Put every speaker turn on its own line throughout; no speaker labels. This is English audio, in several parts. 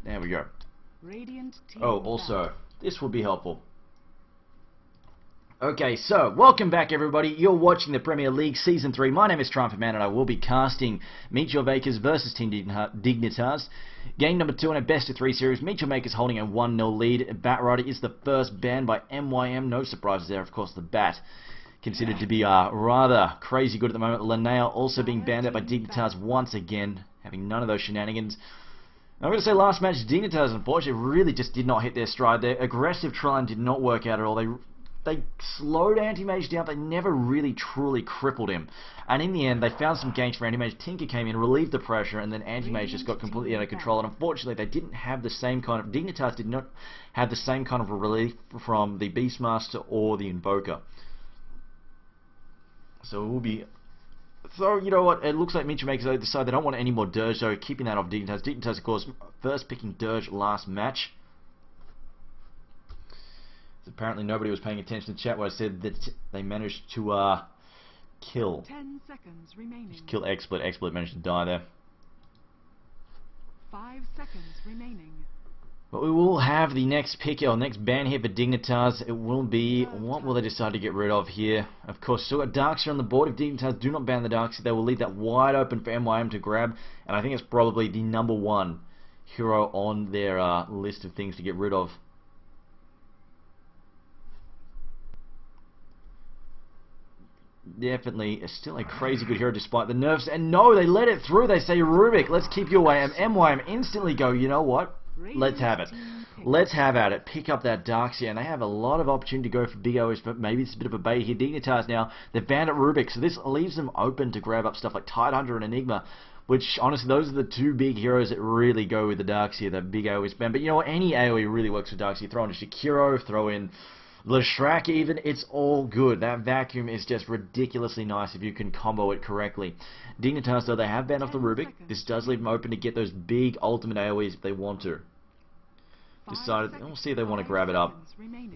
There we go.
Radiant team
Oh, also, this would be helpful. Okay, so, welcome back everybody. You're watching the Premier League Season 3. My name is Trumpet Man and I will be casting Meet Your Makers versus Team Dignitas. Game number 2 in a best of 3 series. Meet Your Makers holding a 1-0 lead. Bat Rider is the first banned by MYM. No surprises there, of course, the Bat. Considered to be rather crazy good at the moment. Linnea also being banned out by Dignitas once again. Having none of those shenanigans. I'm going to say last match, Dignitas unfortunately really just did not hit their stride. Their aggressive try did not work out at all. They slowed Anti-Mage down. They never really truly crippled him. And in the end, they found some gains for Anti-Mage. Tinker came in, relieved the pressure, and then Anti-Mage just got completely out of control. And unfortunately, they didn't have the same kind of... Dignitas did not have the same kind of relief from the Beastmaster or the Invoker. So it will be... So, you know what, it looks like Meet Your Makers decide they don't want any more Dirge, so keeping that off Dignitas. Dignitas, of course, first picking Dirge last match. So apparently nobody was paying attention to chat where I said that they managed to kill.
10 seconds remaining.
Just kill XSplit. XSplit managed to die there.
5 seconds remaining.
But we will have the next pick, or next ban here for Dignitas. It will be, what will they decide to get rid of here? Of course, still got Darkseer on the board. If Dignitas do not ban the Darkseer, they will leave that wide open for MYM to grab. And I think it's probably the #1 hero on their list of things to get rid of. Definitely still a crazy good hero despite the nerfs. And no, they let it through. They say, Rubik, let's keep you away. And MYM instantly go, you know what? Let's have it. Let's have at it. Pick up that Darkseer. And they have a lot of opportunity to go for big OS, but maybe it's a bit of a bait here. Dignitas now, they've banned at Rubik, so this leaves them open to grab up stuff like Tidehunter and Enigma, which, honestly, those are the two big heroes that really go with the Darkseer, the big AoE ban. But you know what? Any AoE really works with Darkseer. Throw in a Shakiro, throw in Leshrac even, it's all good. That vacuum is just ridiculously nice if you can combo it correctly. Dignitas, though, they have banned off the Rubik. This does leave them open to get those big ultimate AoEs if they want to. Decided, we'll see if they want to grab it up. And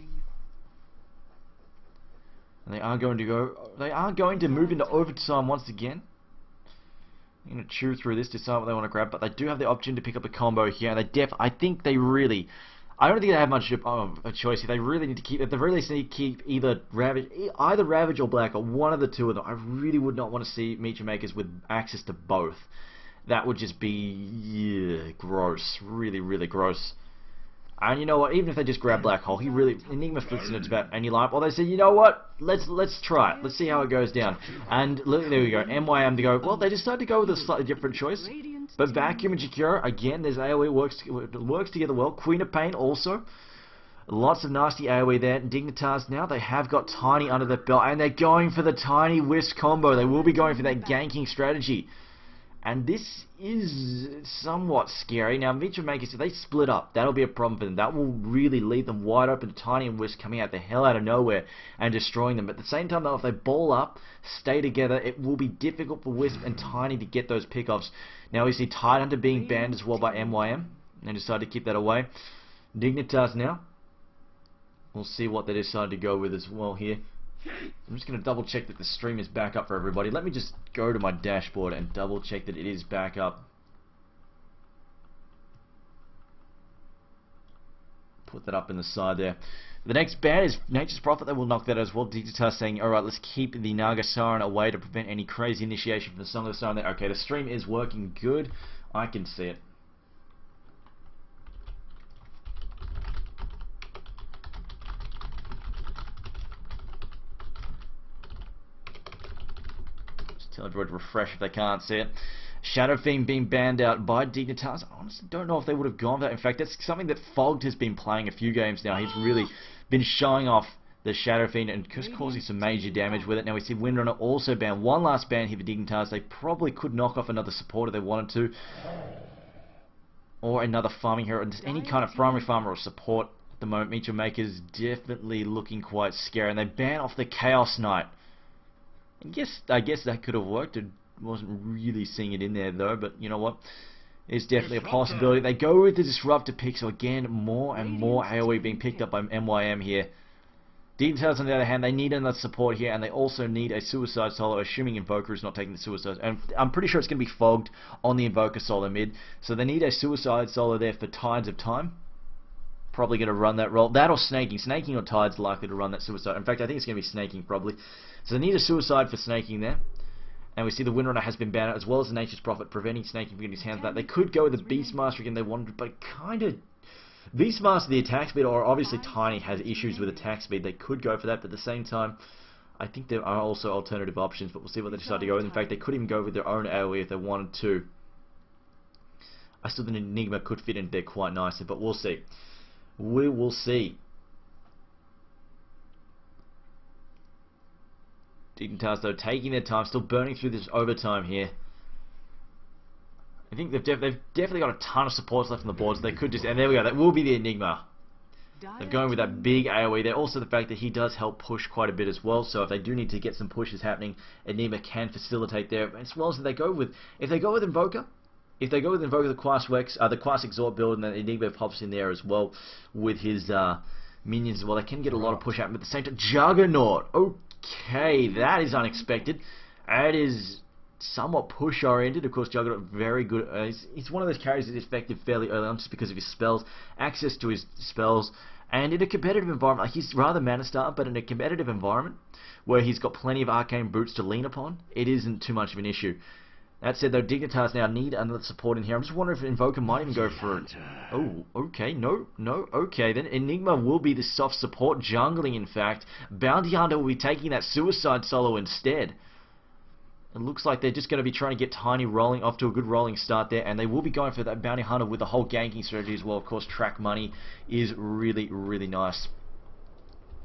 they are going to move into overtime once again. They're going to chew through this, decide what they want to grab, but they do have the option to pick up a combo here. And I think they really... I don't think they have much of a choice here. They really need to keep... At the very least, they need to keep either Ravage or Black, or one of the two of them. I really would not want to see Meet Your Makers with access to both. That would just be... gross. Really, really gross. And you know what? Even if they just grab Black Hole, he really... Enigma flips into about any line. Or they say, you know what? Let's try it. Let's see how it goes down. And look, there we go. MYM to go... Well, they decided to go with a slightly different choice. But Vacuum and Jakiro, again, there's AoE works together well. Queen of Pain also. Lots of nasty AoE there. Dignitas now, they have got Tiny under the belt. And they're going for the Tiny Wisp combo. They will be going for that ganking strategy. And this is somewhat scary. Now, Meet Your Makers, if they split up, that'll be a problem for them. That will really leave them wide open to Tiny and Wisp coming out the hell out of nowhere and destroying them. But at the same time, though, if they ball up, stay together, it will be difficult for Wisp and Tiny to get those pickoffs. Now, we see Tidehunter being banned as well by MYM. And decide to keep that away. Dignitas now. We'll see what they decide to go with as well here. I'm just going to double check that the stream is back up for everybody. Let me just go to my dashboard and double check that it is back up. Put that up in the side there. The next ban is Nature's Prophet. They will knock that as well. Dignitas saying, alright, let's keep the Naga Siren away to prevent any crazy initiation from the Song of the Siren there. Okay, the stream is working good. I can see it. Tell everyone to refresh if they can't see it. Shadow Fiend being banned out by Dignitas. I honestly don't know if they would have gone for that. In fact, that's something that Fogged has been playing a few games now. He's really been showing off the Shadow Fiend and just causing some major damage with it. Now we see Windrunner also banned. One last ban here for Dignitas. They probably could knock off another support if they wanted to. Or another farming hero. Just any kind of primary farmer or support at the moment. Meet Your Makers definitely looking quite scary. And they ban off the Chaos Knight. I guess that could have worked. I wasn't really seeing it in there though, but you know what? It's definitely a possibility. They go with the Disruptor pick, so again, more and more AoE being picked up by MYM here. Dignitas, on the other hand, they need another support here, and they also need a Suicide Solo, assuming Invoker is not taking the Suicide. And I'm pretty sure it's going to be fogged on the Invoker Solo mid, so they need a Suicide Solo there for Tides of Time. Probably going to run that role. That or Snaking. Snaking or Tides likely to run that Suicide. In fact, I think it's going to be Snaking probably. So they need a Suicide for Snaking there. And we see the Windrunner has been banned, as well as the Nature's Prophet, preventing Snaking from getting his hands on that. They could go with the Beastmaster again, they wanted, but kind of... Beastmaster, the attack speed, or obviously Tiny has issues with attack speed. They could go for that, but at the same time, I think there are also alternative options, but we'll see what they decide to go with. In fact, they could even go with their own AoE if they wanted to. I still think Enigma could fit in there quite nicely, but we'll see. We will see. Dignitas, though, taking their time, still burning through this overtime here. I think they've definitely got a ton of supports left on the board, so they could just... And there we go, that will be the Enigma. They're going with that big AoE there. Also the fact that he does help push quite a bit as well, so if they do need to get some pushes happening, Enigma can facilitate there. As well as if they go with Invoker, the Quas Exhort build, and then Enigma pops in there as well with his minions as well, they can get a lot of push out. But at the same time, Juggernaut. Okay, that is unexpected. That is somewhat push oriented. Of course, Juggernaut very good. He's one of those carries that is effective fairly early on just because of his spells, access to his spells, and in a competitive environment, like he's rather mana starter, but in a competitive environment where he's got plenty of arcane boots to lean upon, it isn't too much of an issue. That said, though, Dignitas now need another support in here. I'm just wondering if Invoker might even go for it. Oh, okay, no, okay. Then Enigma will be the soft support, jungling, in fact. Bounty Hunter will be taking that Suicide Solo instead. It looks like they're just going to be trying to get Tiny rolling off to a good rolling start there, and they will be going for that Bounty Hunter with the whole ganking strategy as well. Of course, track money is really, really nice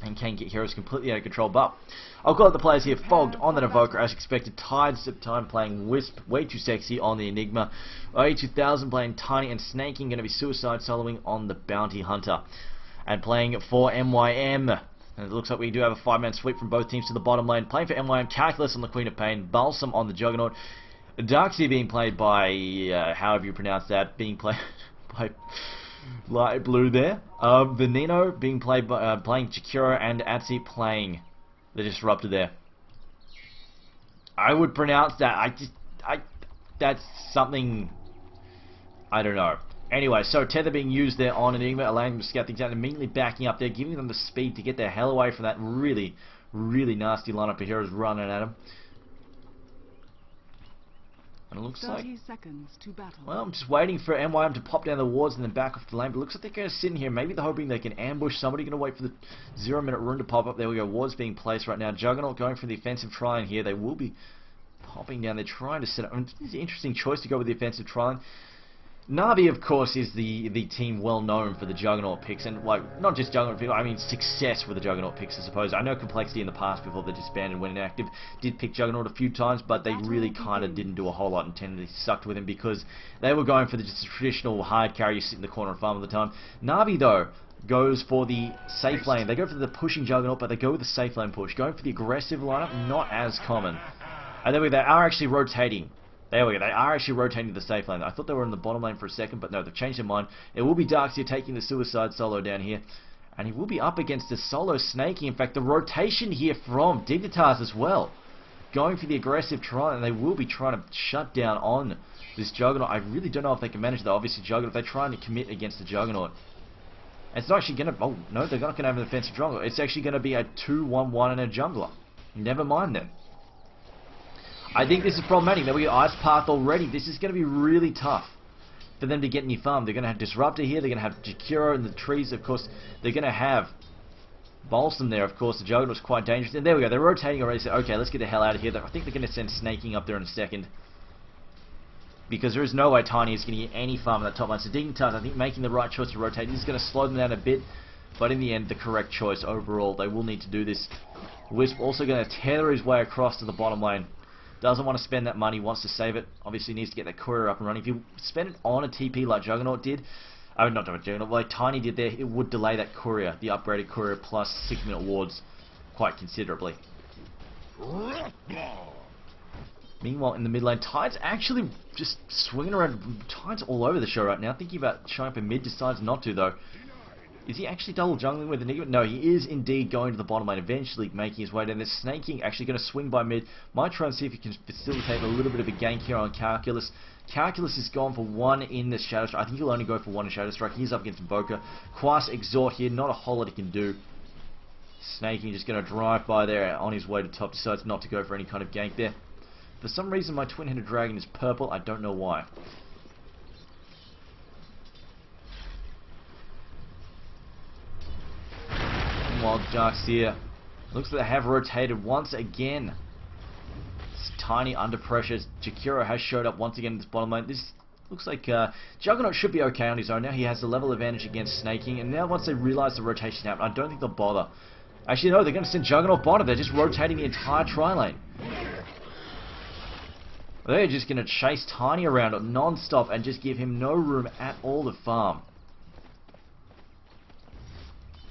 and can get heroes completely out of control, but I'll call it the players here. Fogged on that Invoker as expected. Tides of Time playing Wisp, way too sexy on the Enigma. OA2000 playing Tiny, and Snaking going to be Suicide Soloing on the Bounty Hunter. And playing for MYM, and it looks like we do have a 5-man sweep from both teams to the bottom lane. Playing for MYM, Calculus on the Queen of Pain, Balsam on the Juggernaut, Darkseer being played by, however you pronounce that, being played by light blue there. Veneno being played by playing Chikura, and Atsi playing the Disruptor there. I would pronounce that. That's something I don't know. Anyway, so Tether being used there on Enigma, allowing them to scout things out, and immediately backing up there, giving them the speed to get their hell away from that really, really nasty lineup of heroes running at them. And it looks
30 seconds to battle.
Well, I'm just waiting for MYM to pop down the wards and then back off the lane, but it looks like they're going to sit in here. Maybe they're hoping they can ambush somebody. Going to wait for the 0-minute rune to pop up. There we go. Wards being placed right now. Juggernaut going for the offensive try-line here. They will be popping down. They're trying to set up. It's an interesting choice to go with the offensive try-line. Navi, of course, is the team well known for the Juggernaut picks, and like not just Juggernaut picks, I mean success with the Juggernaut picks, I suppose. I know Complexity in the past before they disbanded and went inactive did pick Juggernaut a few times, but they really kind of didn't do a whole lot and tended to sucked with him because they were going for the just traditional hard carry, you sit in the corner and farm all the time. Navi though goes for the safe lane. They go for the pushing Juggernaut, but they go with the safe lane push. Going for the aggressive lineup, not as common. And then they are actually rotating. There we go, they are actually rotating to the safe lane. I thought they were in the bottom lane for a second, but no, they've changed their mind. It will be Darkseer taking the Suicide Solo down here, and he will be up against the Solo Snaky. In fact, the rotation here from Dignitas as well, going for the aggressive try, and they will be trying to shut down on this Juggernaut. I really don't know if they can manage that. Obviously, Juggernaut, they're trying to commit against the Juggernaut. It's not actually going to... Oh, no, they're not going to have an offensive jungler. It's actually going to be a 2-1-1 and a jungler. Never mind them. I think this is problematic. There we go, Ice Path already. This is going to be really tough for them to get any farm. They're going to have Disruptor here. They're going to have Jakiro in the trees. Of course, they're going to have Balsam there. Of course, the Juggernaut's quite dangerous. And there we go. They're rotating already. So, okay, let's get the hell out of here. I think they're going to send Snaking up there in a second, because there is no way Tiny is going to get any farm in that top line. So Dignitas, I think, making the right choice to rotate. This is going to slow them down a bit, but in the end, the correct choice overall. They will need to do this. Wisp also going to tether his way across to the bottom lane. Doesn't want to spend that money, wants to save it. Obviously needs to get that courier up and running. If you spend it on a TP like Juggernaut did, not Juggernaut, like Tiny did there, it would delay that courier, the upgraded courier plus 6-minute wards quite considerably. Meanwhile, in the mid lane, Tide's actually just swinging around. Tide's all over the show right now. Thinking about showing up in mid, decides not to though. Is he actually double jungling with Enigma? No, he is indeed going to the bottom lane, eventually making his way down. There's Snaking actually going to swing by mid. Might try and see if he can facilitate a little bit of a gank here on Calculus. Calculus is gone for one in the Shadow Strike. I think he'll only go for one in Shadow Strike. He's up against Invoker. Quas Exhort here, not a whole lot he can do. Snaking just going to drive by there on his way to top. Decides not to go for any kind of gank there. For some reason my twin-headed dragon is purple. I don't know why. While Darkseer looks like they have rotated once again. It's Tiny under pressure. Jakiro has showed up once again in this bottom lane. This looks like Juggernaut should be okay on his own. Now he has the level advantage against Snaking, and now once they realise the rotation happened, I don't think they'll bother. Actually, no, they're going to send Juggernaut bottom. They're just rotating the entire tri-lane. They're just going to chase Tiny around it non-stop and just give him no room at all to farm.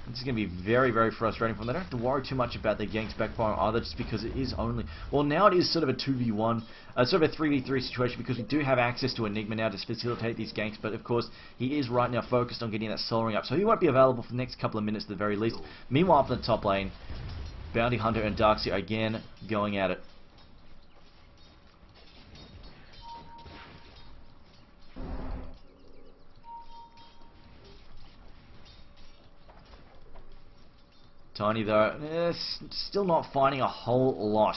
This is going to be very, very frustrating for them. They don't have to worry too much about their ganks backfiring either, just because it is only... Well, now it is sort of a 2v1, sort of a 3v3 situation, because we do have access to Enigma now to facilitate these ganks, but of course, he is right now focused on getting that soul ring up, so he won't be available for the next couple of minutes at the very least. Meanwhile, from the top lane, Bounty Hunter and Darkseer again going at it. Tiny though, still not finding a whole lot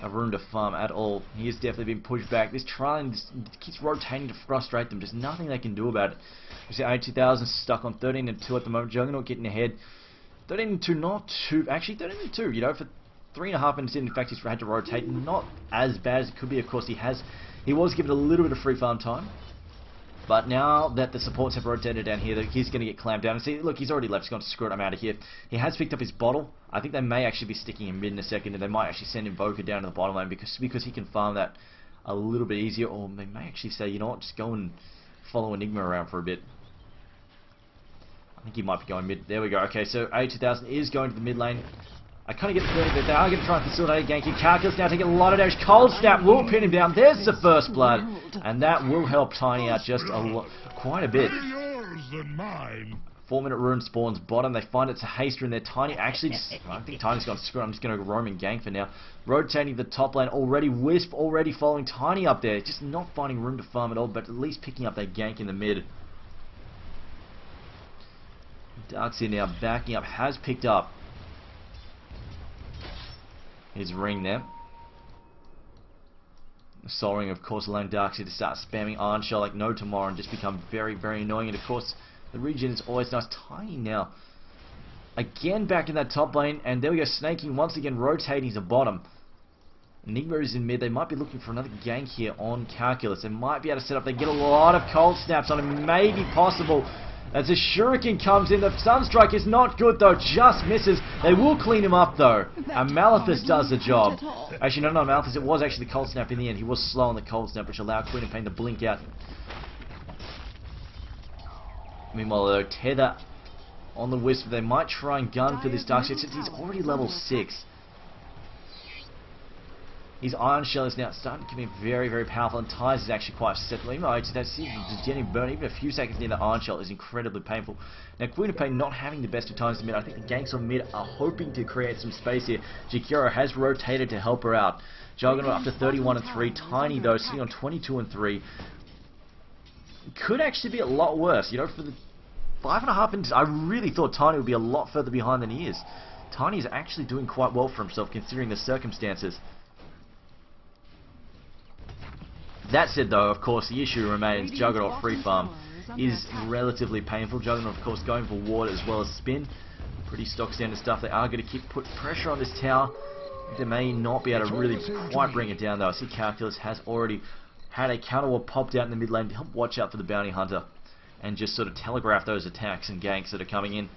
of room to farm at all. He has definitely been pushed back. This trial keeps rotating to frustrate them. There's nothing they can do about it. We see 80,000 stuck on 13 and 2 at the moment. Juggernaut getting ahead. 13 and 2, not too. Actually, 13 and 2. You know, for 3.5 minutes in fact, he's had to rotate. Not as bad as it could be. Of course, he was given a little bit of free farm time. But now that the supports have rotated down here, he's going to get clamped down. And see, look, he's already left. He's gone, screw it, I'm out of here. He has picked up his bottle. I think they may actually be sticking him mid in a second, and they might actually send Invoker down to the bottom lane because he can farm that a little bit easier. Or they may actually say, you know what, just go and follow Enigma around for a bit. I think he might be going mid. There we go. Okay, so 82,000 is going to the mid lane. I kind of get the feeling that they are going to try and facilitate a gank here. Calculus now taking a lot of damage. Cold Snap will pin him down. There's the first blood. And that will help Tiny out just quite a bit. 4-minute rune spawns bottom. They find it's a haster in there. Tiny actually just... I think Tiny's gone screw. I'm just going to roam and gank for now. Rotating the top lane already. Wisp already following Tiny up there. Just not finding room to farm at all, but at least picking up that gank in the mid. Darkseer now backing up. Has picked up his ring there. The Soul Ring, of course, allowing Darkseer to start spamming Iron Shell like no tomorrow and just become very, very annoying. And of course, the regen is always nice. Tiny now. Again back in that top lane, and there we go, Snaking once again rotating to bottom. Enigma is in mid. They might be looking for another gank here on Calculus. They might be able to set up. They get a lot of cold snaps on him. Maybe possible. As the Shuriken comes in, the Sunstrike is not good though, just misses. They will clean him up though, and Malithus does the job. Actually, no, not Malithus, it was actually the Cold Snap in the end. He was slow on the Cold Snap, which allowed Queen of Pain to blink out. Meanwhile though, Tether on the Wisp, they might try and gun for this Darkseer since he's already level 6. His Iron Shell is now starting to become very, very powerful, and Ties is actually quite susceptible. Even though that's getting burned, even a few seconds near the Iron Shell is incredibly painful. Now, Queen of Pain not having the best of times in mid. I think the ganks on mid are hoping to create some space here. Jakiro has rotated to help her out. Juggernaut up to 31 and 3. Tiny, though, sitting on 22 and 3. Could actually be a lot worse. You know, for the 5.5 minutes, I really thought Tiny would be a lot further behind than he is. Tiny is actually doing quite well for himself, considering the circumstances. That said though, of course, the issue remains Juggernaut free farm is relatively painful. Juggernaut, of course, going for ward as well as spin. Pretty stock standard stuff. They are going to put pressure on this tower. They may not be able to really quite bring it down though. I see Calculus has already had a counter ward popped out in the mid lane to help watch out for the Bounty Hunter and just sort of telegraph those attacks and ganks that are coming in.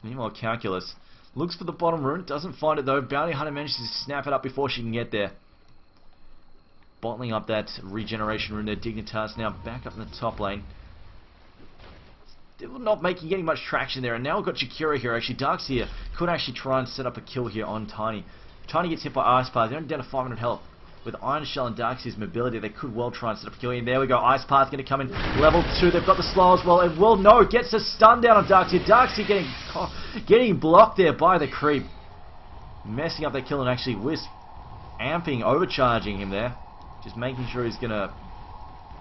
Meanwhile, Calculus looks for the bottom rune, doesn't find it though. Bounty Hunter manages to snap it up before she can get there. Bottling up that regeneration rune there. Dignitas now back up in the top lane. Still not getting much traction there, and now we've got Jakiro here. Actually, Darkseer could actually try and set up a kill here on Tiny. Tiny gets hit by Ice Path. They're only down to 500 health. With Iron Shell and Darkseid's mobility, they could well try and set up killing him. There we go. Ice Path's going to come in. Level 2. They've got the slow as well. And well, no, gets a stun down on Darkseid. Darkseid getting blocked there by the creep. Messing up that kill, and actually Wisp amping, overcharging him there. Just making sure he's going to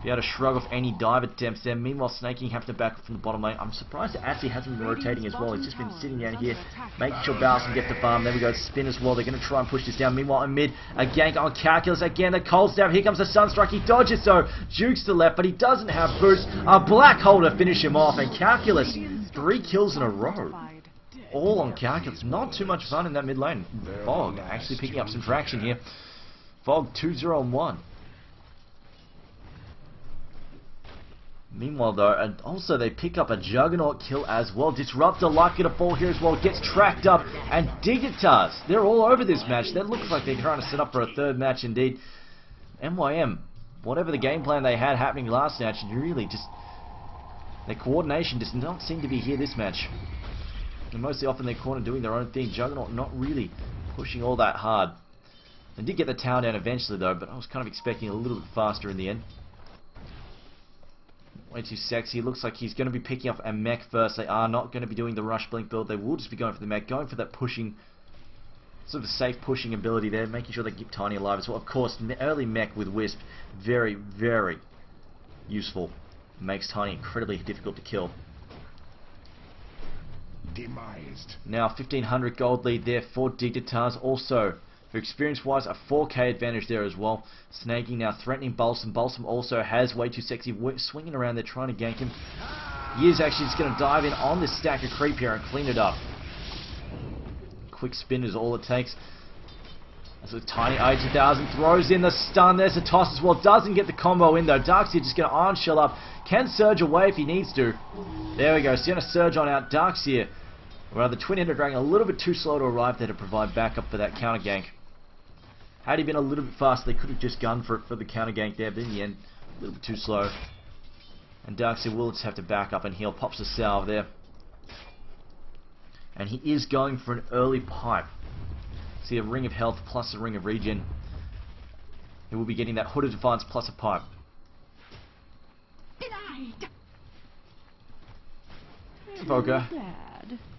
be able to shrug off any dive attempts there. Meanwhile, Snaking have to back up from the bottom lane. I'm surprised it actually hasn't been rotating as well. He's just been sitting down here, making sure Bowser can get the farm. There we go, spin as well. They're going to try and push this down. Meanwhile, in mid, a gank on Calculus. Again, the cold snap. Here comes the Sunstrike. He dodges, so Jukes to the left, but he doesn't have boost. A Black Hole to finish him off, and Calculus, 3 kills in a row. All on Calculus. Not too much fun in that mid lane. Fog actually picking up some traction here. Fog 2-0-1. Meanwhile though, and also they pick up a Juggernaut kill as well. Disruptor likely to fall here as well. Gets tracked up, and Dignitas, they're all over this match. That looks like they're trying to set up for a third match indeed. MYM, whatever the game plan they had happening last match, really just, their coordination does not seem to be here this match. And mostly often they're corner doing their own thing. Juggernaut not really pushing all that hard. They did get the tower down eventually though, but I was kind of expecting a little bit faster in the end. Way too sexy. Looks like he's going to be picking up a mech first. They are not going to be doing the rush blink build. They will just be going for the mech, going for that pushing, sort of safe pushing ability there, making sure they keep Tiny alive as well. Of course, early mech with Wisp, very, very useful. Makes Tiny incredibly difficult to kill.
Demised.
Now 1500 gold lead there for Dignitas. Also, for experience wise, a 4k advantage there as well. Snaking now threatening Balsam. Balsam also has way too sexy, swinging around there trying to gank him. He is actually just going to dive in on this stack of creep here and clean it up. Quick spin is all it takes. That's a Tiny I-2000 throws in the stun. There's a toss as well. Doesn't get the combo in though. Darkseid just going to Iron Shell up. Can surge away if he needs to. There we go. So going to surge on out. Darkseid, well, the Twin-Headed Dragon a little bit too slow to arrive there to provide backup for that counter gank. Had he been a little bit faster, they could have just gone for it for the counter gank there, but in the end, a little bit too slow. And Darkseid will just have to back up and heal. Pops a salve there. And he is going for an early pipe. See, a Ring of Health plus a Ring of Regen. He will be getting that Hood of Defiance plus a pipe.
Denied.
Evoker.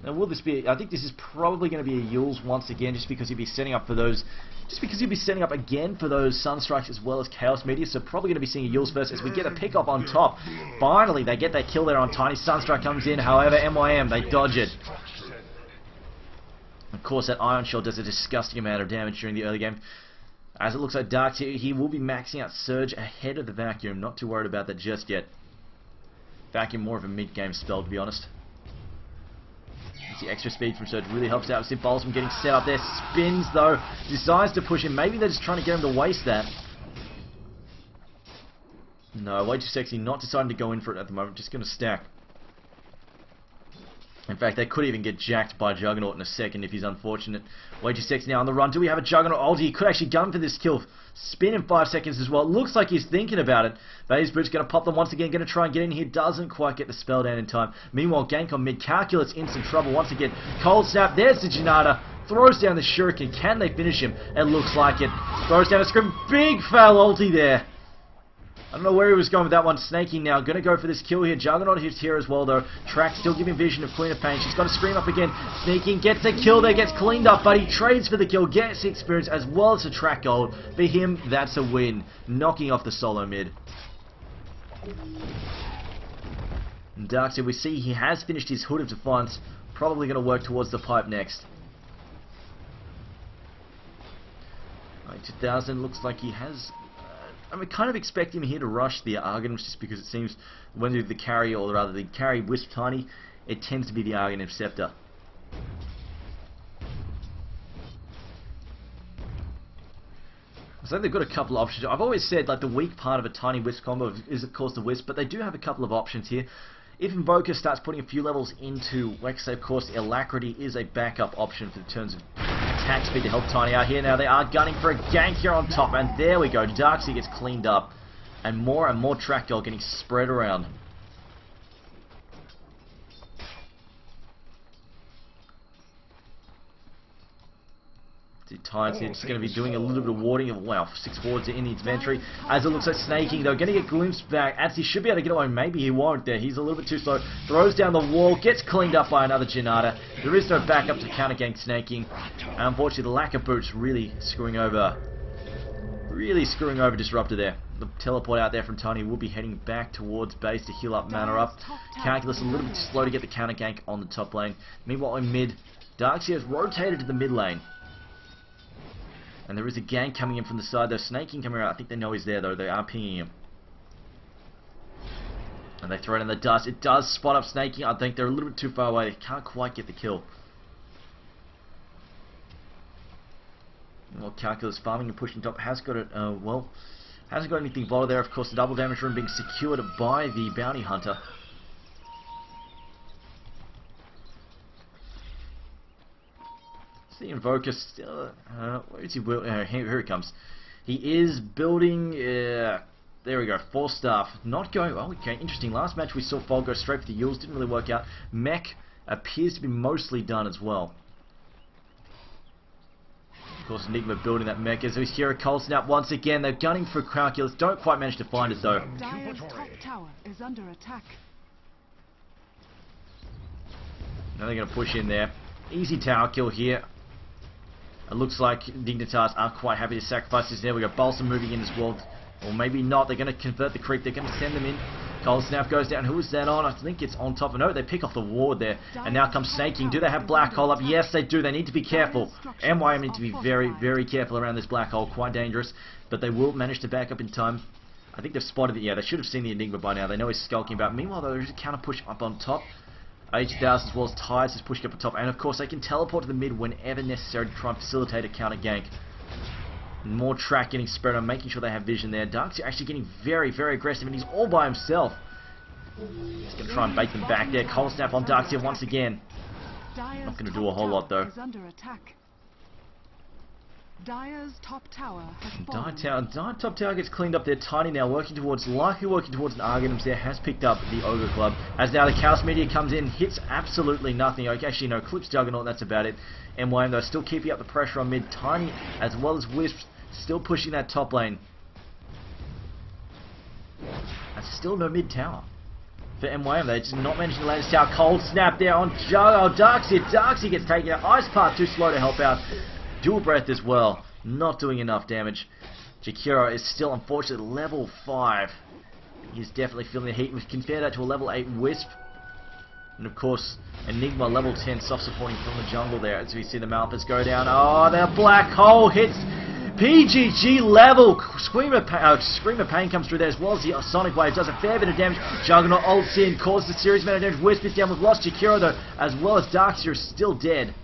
Now will this be, I think this is probably going to be a Yules once again, just because he'll be setting up for those, again for those Sunstrikes as well as Chaos Meteor, so probably going to be seeing a Yules first as we get a pick up on top. Finally, they get that kill there on Tiny. Sunstrike comes in, however, MYM, they dodge it. Of course, that Iron Shell does a disgusting amount of damage during the early game. As it looks like Darkseid, he will be maxing out Surge ahead of the Vacuum. Not too worried about that just yet. Vacuum more of a mid-game spell, to be honest. The extra speed from Surge really helps out. With Balsam getting set up there. Spins, though. Decides to push him. Maybe they're just trying to get him to waste that. No, way too sexy. Not deciding to go in for it at the moment. Just going to stack. In fact, they could even get jacked by Juggernaut in a second if he's unfortunate. Way too sexy now on the run. Do we have a Juggernaut ulti? He could actually gun for this kill. Spin in 5 seconds as well. Looks like he's thinking about it. Phase Boot's going to pop them once again. Going to try and get in here. Doesn't quite get the spell down in time. Meanwhile, gank on mid. Calculus in some trouble once again. Cold snap. There's the Janata. Throws down the Shuriken. Can they finish him? It looks like it. Throws down a scrim. Big foul ulti there. I don't know where he was going with that one. Snaking now. Going to go for this kill here. Juggernaut is here as well, though. Track still giving vision of Queen of Pain. She's got to scream up again. Sneaking. Gets a kill there. Gets cleaned up, but he trades for the kill. Gets the experience as well as a track gold. For him, that's a win. Knocking off the solo mid. And Darkseid, we see he has finished his Hood of Defiance. Probably going to work towards the pipe next. 2000 looks like he has... I'm kind of expecting him here to rush the Argon, just because it seems when the carry, or rather the carry Wisp Tiny, it tends to be the Argon Scepter. So they've got a couple of options. I've always said like the weak part of a Tiny Wisp combo is of course the Wisp, but they do have a couple of options here. If Invoker starts putting a few levels into Wex, of course, Alacrity is a backup option for the terms of attack speed to help Tiny out here. Now they are gunning for a gank here on top, and there we go. Darkseid gets cleaned up, and more track gold getting spread around. Titans it's going to be doing a little bit of warding of, wow, 6 wards in the inventory, as it looks like snaking. They're going to get glimpsed back, as he should be able to get away. Maybe he won't there, he's a little bit too slow. Throws down the wall, gets cleaned up by another Janata. There is no backup to counter gank snaking, and unfortunately the lack of boots really screwing over Disruptor there. The teleport out there from Tony will be heading back towards base to heal up, mana up. Calculus a little bit slow to get the counter gank on the top lane. Meanwhile in mid, Darkseer has rotated to the mid lane. And there is a gank coming in from the side. They're snaking coming out. I think they know he's there though. They are pinging him. And they throw it in the dust. It does spot up snaking. I think they're a little bit too far away. They can't quite get the kill. Well, Calculus farming and pushing top has got it, hasn't got anything volatile there. Of course, the double damage rune being secured by the bounty hunter. The Invoker still, where is he? Here he comes. He is building, there we go, 4 staff. Not going, oh, okay, interesting. Last match we saw Fall go straight for the Yules, didn't really work out. Mech appears to be mostly done as well. Of course, Enigma building that mech as we hear a cold snap once again. They're gunning for Calculus, don't quite manage to find it though.
Dire's top tower is under attack.
Now they're going to push in there. Easy tower kill here. It looks like Dignitas aren't quite happy to sacrifice this. There we go. Balsam moving in as well. Or maybe not. They're going to convert the creep. They're going to send them in. Cold Snap goes down. Who is that on? I think it's on top. No, they pick off the ward there. And now comes snaking. Do they have black hole up? Yes, they do. They need to be careful. MYM need to be very, very careful around this black hole. Quite dangerous. But they will manage to back up in time. I think they've spotted it. Yeah, they should have seen the Enigma by now. They know he's skulking about. Meanwhile, there is a counter push up on top. 80,000 as well as Tides is pushed up on top, and of course they can teleport to the mid whenever necessary to try and facilitate a counter gank. More track getting spread on, making sure they have vision there. Darkseer actually getting very, very aggressive, and he's all by himself. He's going to try and bait them back there. Cold Snap on Darkseer once again. Not going to do a whole lot though.
Dire's top tower has fallen.
Top tower gets cleaned up there. Tiny now likely working towards an Argonums there, has picked up the Ogre Club. As now the Chaos Meteor comes in, hits absolutely nothing. Okay, actually no, clips Juggernaut, that's about it. MYM though still keeping up the pressure on mid. Tiny as well as Wisp still pushing that top lane. And still no mid tower for MYM. They just not managing the latest tower. Cold Snap there on Darkseer. Darkseer gets taken out. Ice Path too slow to help out. Dual Breath as well, not doing enough damage. Jakiro is still unfortunately level 5. He's definitely feeling the heat. We compare that to a level 8 Wisp. And of course, Enigma level 10 soft supporting from the jungle there as we see the Malphas go down. Oh, their black hole hits PGG level. Scream of Pain comes through there as well as the Sonic Wave does a fair bit of damage. Juggernaut ults in, causes a serious amount of damage. Wisp is down. We've lost Jakiro though, as well as Darkseer is still dead.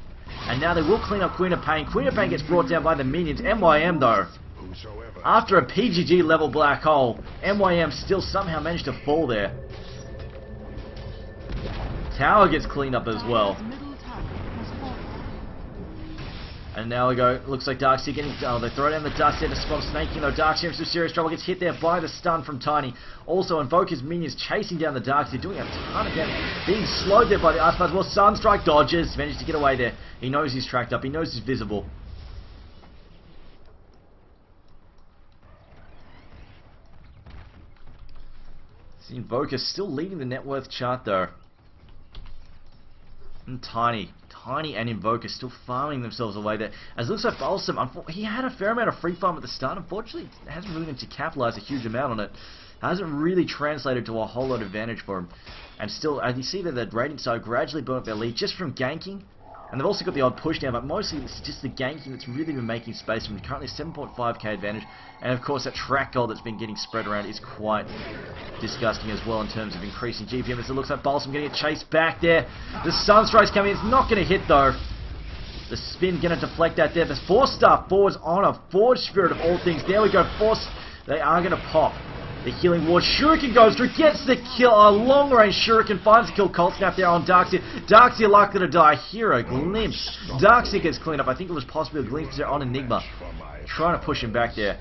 And now they will clean up Queen of Pain. Queen of Pain gets brought down by the minions. MYM though, after a PGG level black hole, MYM still somehow managed to fall there. Tower gets cleaned up as well. And now we go, looks like Darkseer getting, oh, they throw down the dust there to spot snaking though. Darkseer in some serious trouble, gets hit there by the stun from Tiny. Also Invoker's minions chasing down the Darkseer, doing a ton of damage. Being slowed there by the Ice Path. Well, Sunstrike dodges, managed to get away there. He knows he's tracked up, he knows he's visible. The Invoker still leading the net worth chart though. And Tiny and Invoker still farming themselves away there. As it looks like Balsam, he had a fair amount of free farm at the start. Unfortunately, it hasn't really been to capitalize a huge amount on it. It hasn't really translated to a whole lot of advantage for him. And still, as you see that the Radiant side gradually built up their lead just from ganking. And they've also got the odd push down, but mostly it's just the ganking that's really been making space for them. Currently 7.5k advantage. And of course that track gold that's been getting spread around is quite disgusting as well in terms of increasing GPM. As it looks like Balsam getting a chase back there. The Sunstrike's coming in. It's not going to hit though. The spin going to deflect that there. There's 4-star forwards on a Forge Spirit of all things. There we go. They are going to pop. The healing ward. Shuriken goes through, gets the kill. A long range Shuriken finds the kill. Cold Snap there on Darkseer. Darkseer likely to die. Hero glimpse. Darkseer gets cleaned up. I think it was possibly a glimpse there on Enigma. Trying to push him back there.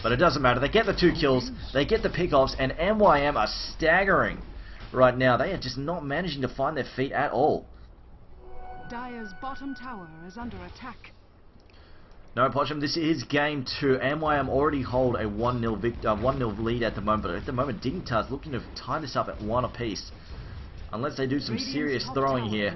But it doesn't matter. They get the 2 kills. They get the pickoffs. And MYM are staggering right now. They are just not managing to find their feet at all.
Dire's bottom tower is under attack.
No, Pocham, this is game 2. MYM already hold a 1-0 lead at the moment, but at the moment Dignitas looking to tie this up at 1 apiece. Unless they do some serious throwing here.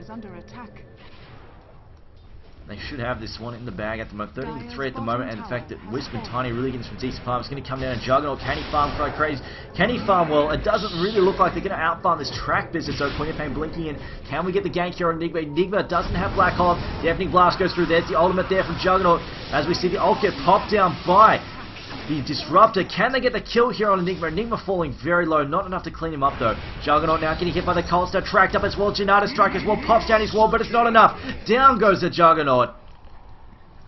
They should have this one in the bag at the moment. 13-3 at the moment, and the fact that Wisp and Tiny really getting some decent farms. It's going to come down and Juggernaut. Can he farm like crazy? Can he farm well? It doesn't really look like they're going to outfarm this track business, so Queen of Pain blinking in. Can we get the gank here on Enigma? Enigma doesn't have Black Hole. Deafening Blast goes through. There's the ultimate there from Juggernaut. As we see the ult get popped down by the Disruptor. Can they get the kill here on Enigma? Enigma falling very low. Not enough to clean him up, though. Juggernaut now getting hit by the Cold Star. Tracked up as well. Janata Strike as well. Pops down his wall, but it's not enough. Down goes the Juggernaut.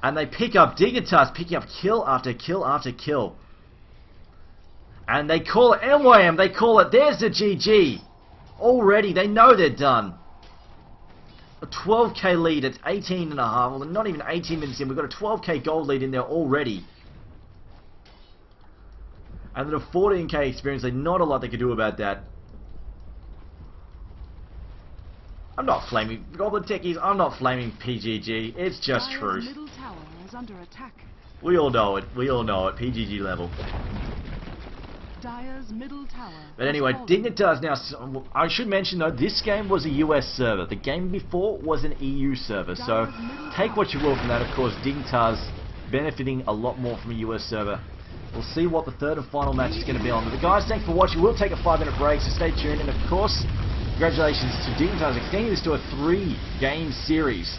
And they pick up Dignitas, picking up kill after kill after kill. And they call it MYM. They call it. There's the GG. Already, they know they're done. A 12k lead. It's 18 and a half. Well, not even 18 minutes in. We've got a 12k gold lead in there already. And then a 14k experience. There's not a lot they can do about that. I'm not flaming Goblin Techies. I'm not flaming PGG. It's just truth.
Middle tower is under attack.
We all know it. We all know it. PGG level.
Dire's middle tower.
But anyway, Dignitas now. I should mention though, this game was a US server. The game before was an EU server. So take what you will from that. Of course, Dignitas benefiting a lot more from a US server. We'll see what the third and final match is going to be on. But the guys, thanks for watching. We'll take a 5-minute break, so stay tuned. And of course, congratulations to Dignitas extending this to a 3-game series.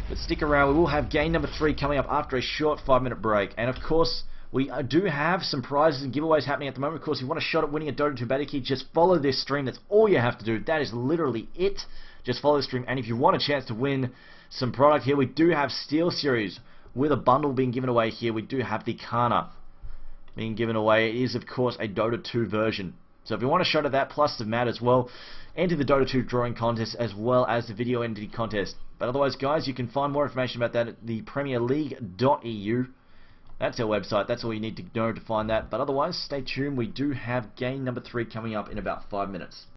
But stick around, we will have game number 3 coming up after a short 5-minute break. And of course, we do have some prizes and giveaways happening at the moment. Of course, if you want a shot at winning a Dota 2 Battle Key, just follow this stream. That's all you have to do. That is literally it. Just follow the stream. And if you want a chance to win some product here, we do have Steel Series with a bundle being given away here. We do have the Kana being given away. It is, of course, a Dota 2 version. So if you want a shot at that, plus the mat as well, enter the Dota 2 drawing contest as well as the video entity contest. But otherwise, guys, you can find more information about that at the premierleague.eu. That's our website. That's all you need to know to find that. But otherwise, stay tuned. We do have game number 3 coming up in about 5 minutes.